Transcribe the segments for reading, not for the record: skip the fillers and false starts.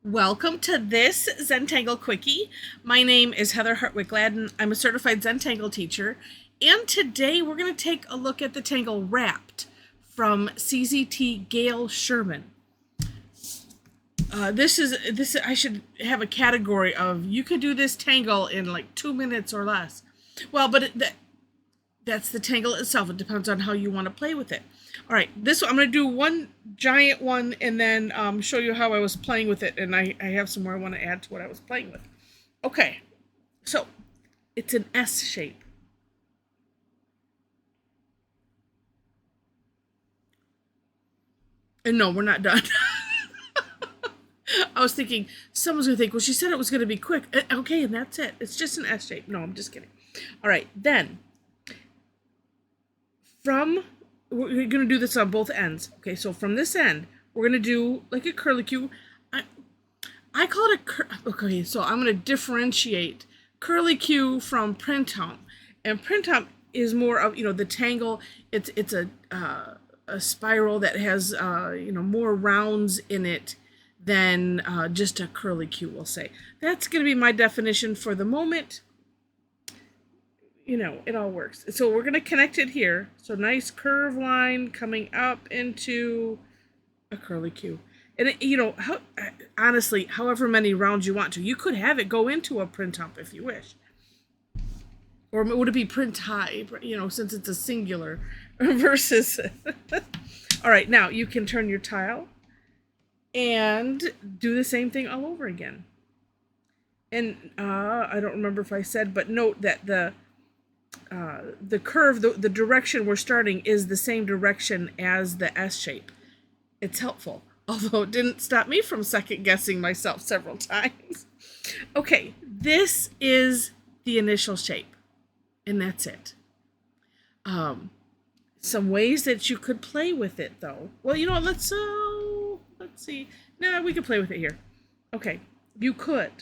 Welcome to this Zentangle Quickie. My name is Heather Hartwick Gladden. I'm a certified Zentangle teacher, and today we're going to take a look at the tangle Wrapped from CZT Gale Sherman. This I should have a category of you could do this tangle in like 2 minutes or less. Well, but that's the tangle itself. It depends on how you want to play with it. All right, this one, I'm going to do one giant one and then show you how I was playing with it. And I have some more I want to add to what I was playing with. Okay, so it's an S shape. And no, we're not done. I was thinking, someone's going to think, well, she said it was going to be quick. Okay, and that's it. It's just an S shape. No, I'm just kidding. All right, then we're going to do this on both ends. Okay, so from this end, we're going to do like a curlicue. I call it okay, so I'm going to differentiate curlicue from print hump. And print hump is more of, the tangle. It's a spiral that has, more rounds in it than just a curlicue, we'll say. That's going to be my definition for the moment. It all works. So we're going to connect it here. So nice curve line coming up into a curlicue. And, honestly, however many rounds you want to. You could have it go into a print hump if you wish. Or would it be print high, since it's a singular versus... All right, now you can turn your tile and do the same thing all over again. And I don't remember if I said, but note that the curve, the direction we're starting is the same direction as the S shape. It's helpful, although it didn't stop me from second guessing myself several times. Okay, this is the initial shape, and that's it. Some ways that you could play with it, though. Well, let's see. No, we could play with it here. Okay, you could.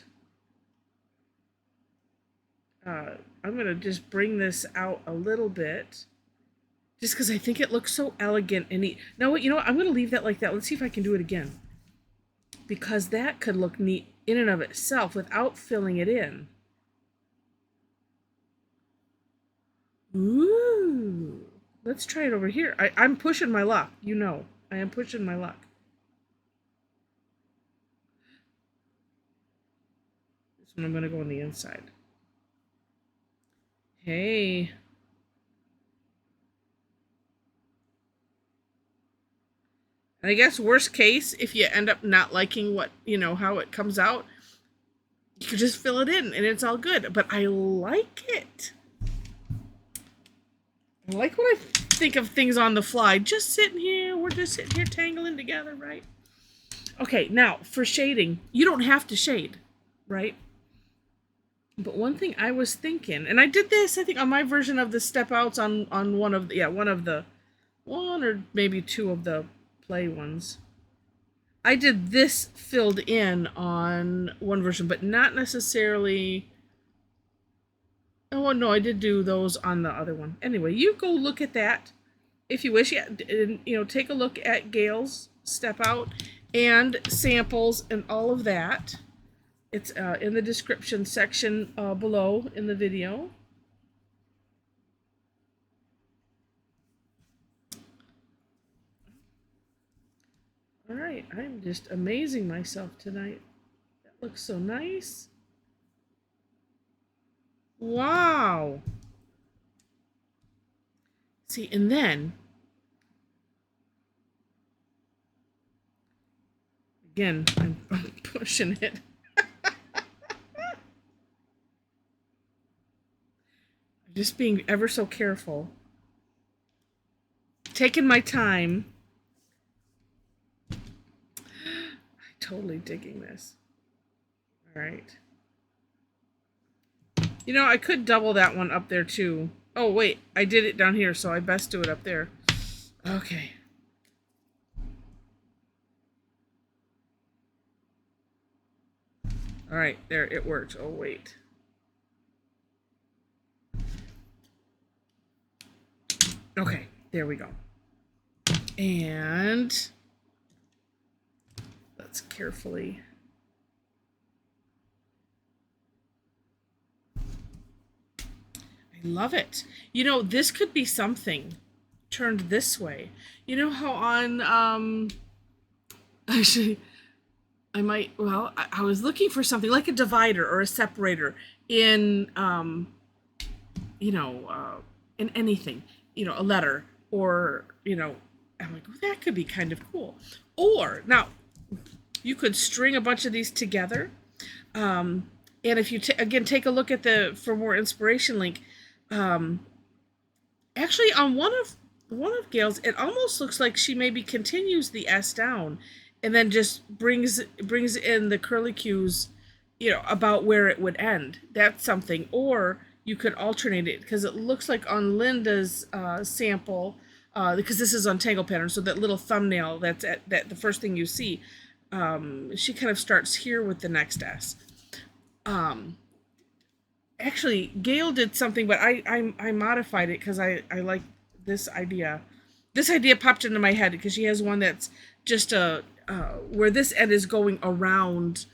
I'm going to just bring this out a little bit just because I think it looks so elegant and neat. Now, I'm going to leave that like that. Let's see if I can do it again, because that could look neat in and of itself without filling it in. Ooh, let's try it over here. I'm pushing my luck. I am pushing my luck. This one I'm going to go on the inside. Hey. And I guess worst case, if you end up not liking what, how it comes out, you could just fill it in and it's all good. But I like it. I like when I think of things on the fly. Just sitting here, we're just sitting here tangling together, right? Okay, now for shading, you don't have to shade, right? But one thing I was thinking, and I did this, I think, on my version of the step outs on one or maybe two of the play ones. I did this filled in on one version, but not necessarily. Oh, no, I did do those on the other one. Anyway, you go look at that if you wish. Yeah, take a look at Gale's step out and samples and all of that. It's in the description section below in the video. All right, I'm just amazing myself tonight. That looks so nice. Wow. See, and then, again, I'm pushing it. Just being ever so careful. Taking my time. I'm totally digging this. All right. I could double that one up there too. Oh, wait. I did it down here, so I best do it up there. Okay. All right. There, it worked. Oh, wait. Okay, there we go. And let's carefully I love it. You know, this could be something turned this way. You know how on actually I might, well, I was looking for something like a divider or a separator in you know, in anything, you know, a letter, or, you know, I'm like, well, that could be kind of cool. Or now you could string a bunch of these together. And if you again take a look at the for more inspiration link, actually on one of Gale's, it almost looks like she maybe continues the S down, and then just brings in the curlicues, you know, about where it would end. That's something. Or you could alternate it, because it looks like on Linda's sample, because this is on Tangle Pattern, so that little thumbnail that's at that the first thing you see, she kind of starts here with the next S. Actually, Gale did something, but I modified it because I like this idea. This idea popped into my head because she has one that's just a where this end is going around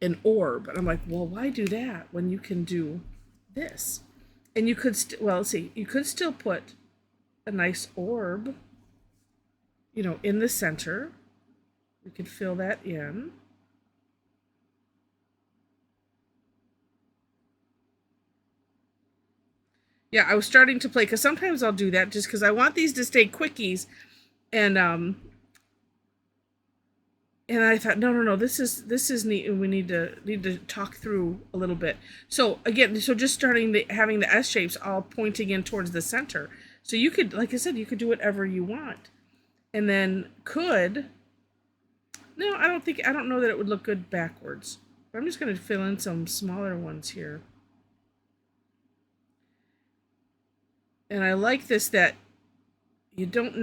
an orb, and I'm like, well, why do that when you can do this? And you could well, let's see, you could still put a nice orb, you know, in the center. We could fill that in. Yeah, I was starting to play, because sometimes I'll do that just because I want these to stay quickies, and I thought, no, this is neat, and we need to talk through a little bit. So again, so just starting having the S shapes all pointing in towards the center. So you could, like I said, you could do whatever you want, and then no, I don't know that it would look good backwards. But I'm just going to fill in some smaller ones here. And I like this, that you don't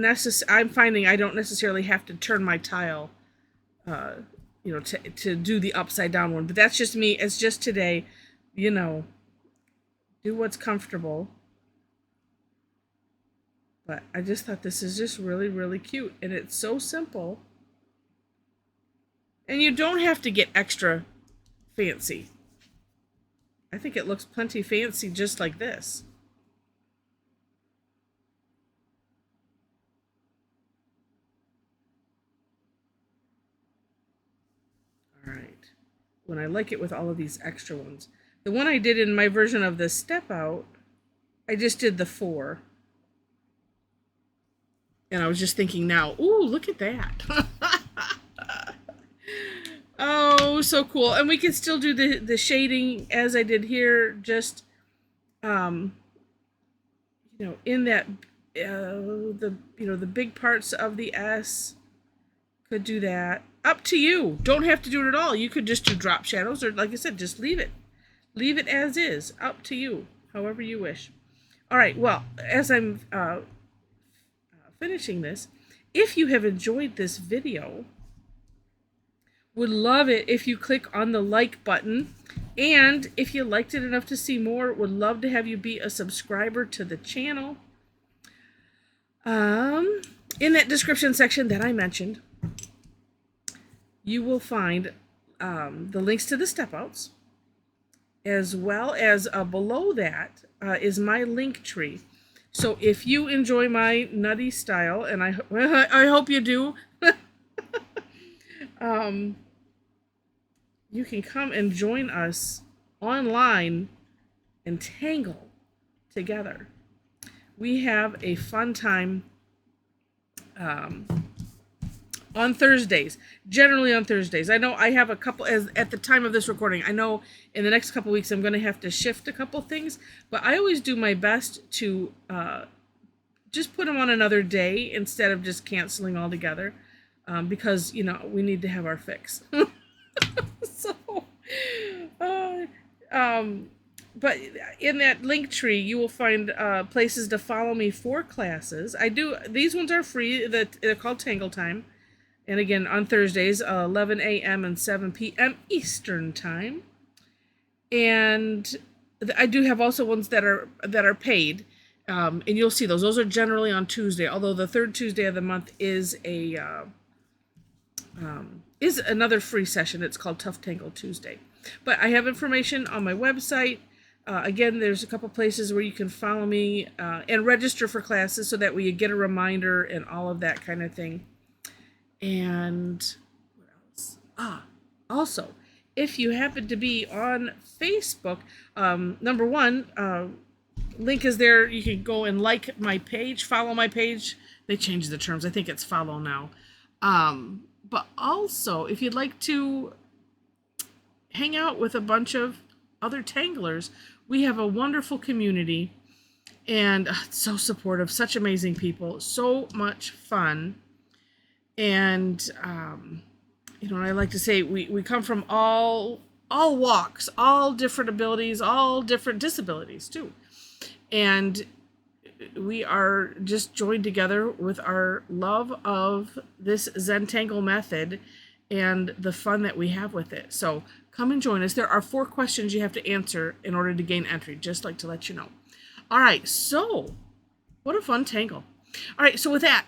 I'm finding I don't necessarily have to turn my tile, you know, to do the upside down one. But that's just me. It's just today, you know, do what's comfortable. But I just thought this is just really, really cute. And it's so simple. And you don't have to get extra fancy. I think it looks plenty fancy just like this. Alright, when I like it with all of these extra ones. The one I did in my version of the step out, I just did the 4. And I was just thinking now, ooh, look at that. Oh, so cool. And we can still do the shading as I did here, just, you know, in that, the big parts of the S, could do that. Up to you. Don't have to do it at all. You could just do drop shadows, or like I said, just leave it. Leave it as is. Up to you. However you wish. All right. Well, as I'm finishing this, if you have enjoyed this video, would love it if you click on the like button. And if you liked it enough to see more, would love to have you be a subscriber to the channel. In that description section that I mentioned, you will find the links to the step outs, as well as below that is my link tree. So if you enjoy my nutty style, and I hope you do, you can come and join us online and tangle together. We have a fun time on Thursdays, generally on Thursdays. I know I have a couple, as at the time of this recording, I know in the next couple weeks I'm going to have to shift a couple things, but I always do my best to just put them on another day instead of just canceling altogether, because, you know, we need to have our fix. So, but in that link tree, you will find places to follow me for classes. These ones are free. They're called Tangle Time. And again, on Thursdays, 11 a.m. and 7 p.m. Eastern Time. And I do have also ones that are paid. And you'll see those. Those are generally on Tuesday, although the third Tuesday of the month is another free session. It's called Tough Tangle Tuesday. But I have information on my website. Again, there's a couple places where you can follow me and register for classes so that way you get a reminder and all of that kind of thing. And what else? Also, if you happen to be on Facebook, number one, link is there. You can go and like my page, follow my page. They changed the terms. I think it's follow now. But also, if you'd like to hang out with a bunch of other tanglers, we have a wonderful community, and it's so supportive, such amazing people, so much fun. And I like to say we come from all walks, all different abilities, all different disabilities too, and we are just joined together with our love of this Zentangle method and the fun that we have with it. So come and join us. There are 4 questions you have to answer in order to gain entry, just like to let you know. All right, so what a fun tangle. All right, so with that,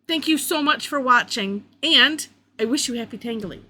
thank you so much for watching, and I wish you happy tangling.